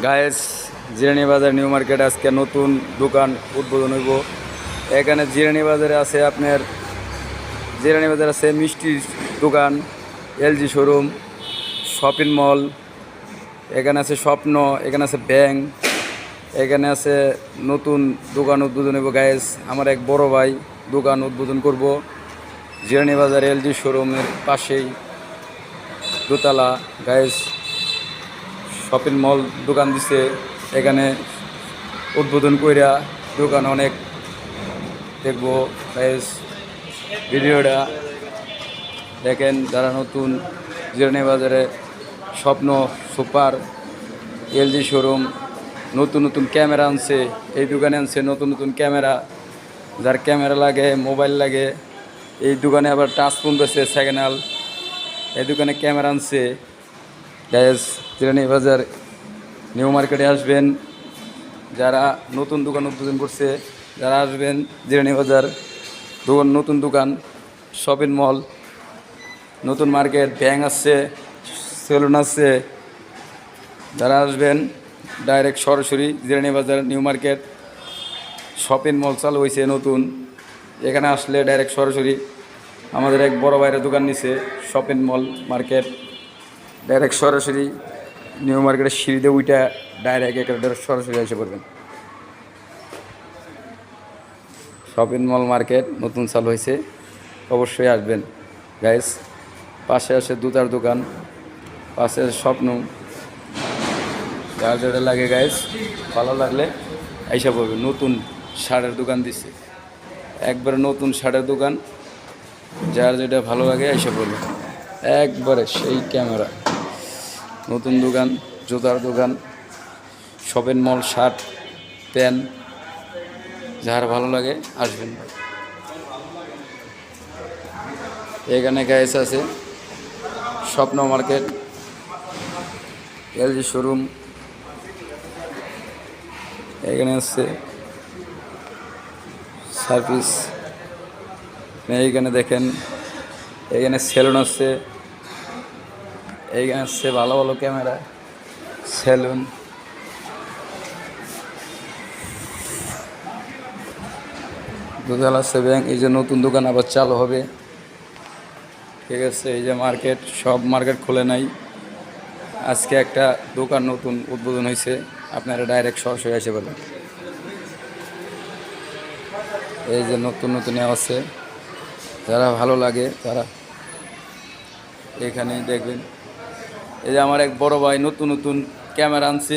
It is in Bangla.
গায়েস জিরানি বাজার নিউ মার্কেট আজকে নতুন দোকান উদ্বোধন হইব। এখানে জিরানি বাজারে আছে আপনার জিরানি বাজারে আছে মিষ্টির দোকান, এলজি শোরুম, শপিং মল, এখানে আছে স্বপ্ন, এখানে আছে ব্যাংক, এখানে আছে নতুন দোকান উদ্বোধন হইব। গায়েস আমার এক বড় ভাই দোকান উদ্বোধন করব জিরানি বাজার এলজি শোরুমের পাশেই দোতলা। গায়েস শপিং মল দোকান দিছে, এখানে উদ্বোধন কইরা দোকান অনেক দেখবো। গাইস ভিডিওটা দেখেন যারা নতুন জিরানি বাজারে স্বপ্ন সুপার এলজি শোরুম নতুন নতুন ক্যামেরা আনছে, এই দোকানে আনছে নতুন নতুন ক্যামেরা, যার ক্যামেরা লাগে মোবাইল লাগে এই দোকানে আবার টাচ ফোন বেছে সেকেন্ড হ্যান্ড, এই দোকানে ক্যামেরা আনছে। গাইস জিরানি বাজার নিউ মার্কেটে আসবেন, যারা নতুন দোকান উদ্বোধন করছে যারা আসবেন জিরানি বাজার দোকান নতুন দোকান শপিং মল নতুন মার্কেট ব্যাংক আছে সেলুন আছে, যারা আসবেন ডাইরেক্ট সরাসরি জিরানি বাজার নিউ মার্কেট শপিং মল চালু হয়েছে নতুন, এখানে আসলে ডাইরেক্ট সরাসরি আমাদের এক বড় ভাইয়ের দোকান নিছে শপিং মল মার্কেট, ডাইরেক্ট সরাসরি নিউ মার্কেটের সিঁড়িতে উইটা ডাইরেক্ট এখানে সরাসরি এসে পড়বেন। শপিং মল মার্কেট নতুন চালু হয়েছে, অবশ্যই আসবেন গাইস। পাশে আছে দুটার দোকান, পাশে আছে স্বপ্ন, যার যেটা লাগে গাইস ভালো লাগলে আইসা পড়বেন। নতুন শার্টের দোকান দিচ্ছে, একবারে নতুন শার্টের দোকান, যার যেটা ভালো লাগে আইসা পড়বেন। একবারে সেই ক্যামেরা নতুন দোকান, জুতার দোকান, শপিং মল, শার্ট প্যান্ট, যার ভালো লাগে আসবেন। এখানে গাইস আছে স্বপ্ন মার্কেট এলজি শোরুম, এখানে আছে সার্ভিস, এইখানে দেখেন এখানে সেলুন আছে, এইখানে আছে ভালো ভালো ক্যামেরা সেলুন। দুতলা আছে ব্যাংক, এই যে নতুন দোকান আবার চালু হবে। ঠিক আছে, এই যে মার্কেট, সব মার্কেট খোলে নাই, আজকে একটা দোকান নতুন উদ্বোধন হয়েছে, আপনারা ডাইরেক্ট সরাসরি এসে বলেন। এই যে নতুন নতুন আছে, যারা ভালো লাগে তারা এখানে দেখবেন। এই যে আমার এক বড় ভাই নতুন নতুন ক্যামেরা আনছে।